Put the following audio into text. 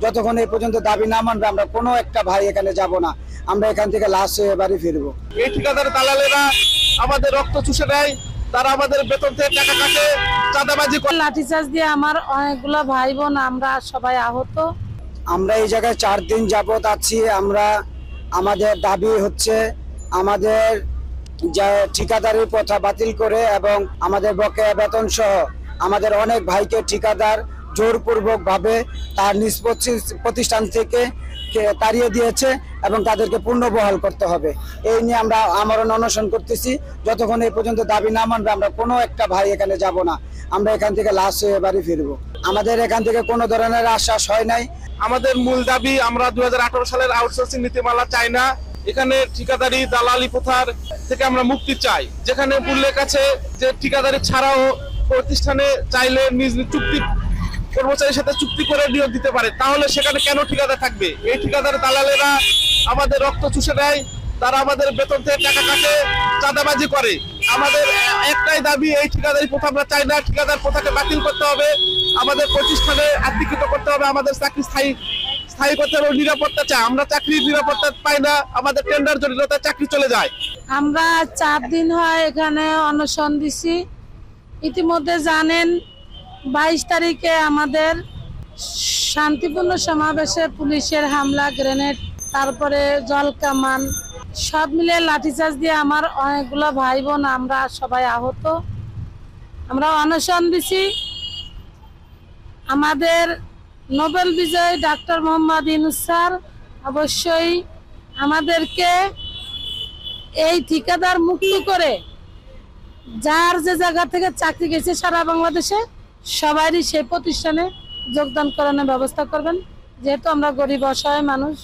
যতক্ষণ এই পর্যন্ত দাবি না মানবে আমরা কোনো একটা ভাই এখানে যাব না। আমরা এখান থেকে লাশ হয়ে বাড়ি ফিরবো। এই ঠিকাদার দালালেরা আমাদের রক্ত চুষে নেয়, তারা আমাদের বেতন থেকে টাকা কাটে, চাঁদাবাজি করে। লাঠিচার্জ দিয়ে আমার অনেকগুলো ভাই বোন আমরা সবাই আহত। আমরা এই জায়গায় 4 দিন যাবত আছি। আমাদের দাবি হচ্ছে আমাদের যা ঠিকাদারি প্রথা বাতিল করে এবং আমাদের বকেয়া বেতন সহ আমাদের অনেক ভাইকে ঠিকাদার জোরপূর্বক ভাবে তার নিজ প্রতিষ্ঠান থেকে তাড়িয়ে দিয়েছে এবং তাদেরকে পুনর্বহাল করতে হবে। এই নিয়ে আমরা আমরণ অনশন করতেছি। যতক্ষণ এই পর্যন্ত দাবি না মানবে আমরা কোনো একটা ভাই এখানে যাব না। আমরা এখান থেকে লাশ হয়ে বাড়ি ফিরবো। আমাদের এখান থেকে কোনো ধরনের আশ্বাস হয় নাই। আমাদের মূল দাবি, আমরা 2018 সালের আউটসোর্সিং নীতিমালা চাই না। এখানে ঠিকাদারি দালালি প্রথার থেকে আমরা মুক্তি চাই, যেখানে উল্লেখ আছে যে ঠিকাদারি ছাড়াও প্রতিষ্ঠানে চাইলে নিজ চুক্তি কর্মচারীর সাথে চুক্তি করে নিয়োগ দিতে পারে। তাহলে সেখানে কেন ঠিকাদার থাকবে? এই ঠিকাদার দালালেরা আমাদের রক্ত চুষে নেয়, তারা আমাদের বেতন থেকে টাকা কাটে, চাঁদাবাজি করে। আমাদের একটাই দাবি, এই ঠিকাদারি প্রথা আমরা চাই না। ঠিকাদার প্রথাকে বাতিল করতে হবে, আমাদের প্রতিষ্ঠানে আত্মীকৃত করতে হবে, আমাদের চাকরি স্থায়ী করতে হবে। নিরাপত্তা চাই, আমরা চাকরির নিরাপত্তা পাই না, আমাদের টেন্ডার জটিলতায় চাকরি চলে যায়। আমরা 4 দিন হয় এখানে অনশন দিছি। ইতিমধ্যে জানেন 22 তারিখে আমাদের শান্তিপূর্ণ সমাবেশে পুলিশের হামলা, গ্রেনেড, তারপরে জল কামান সব মিলে লাঠিচার্জ দিয়ে আমার অনেকগুলো ভাই বোন আমরা সবাই আহত। আমরা অনশন দিছি। আমাদের নোবেল বিজয়ী ডাক্তার মোহাম্মদ ইউনূস স্যার অবশ্যই আমাদেরকে এই ঠিকাদার মুক্ত করে যার যে জায়গা থেকে চাকরি গেছে সারা বাংলাদেশে সবারই সেই প্রতিষ্ঠানে যোগদান করানোর ব্যবস্থা করবেন, যেহেতু আমরা গরিব অসহায় মানুষ।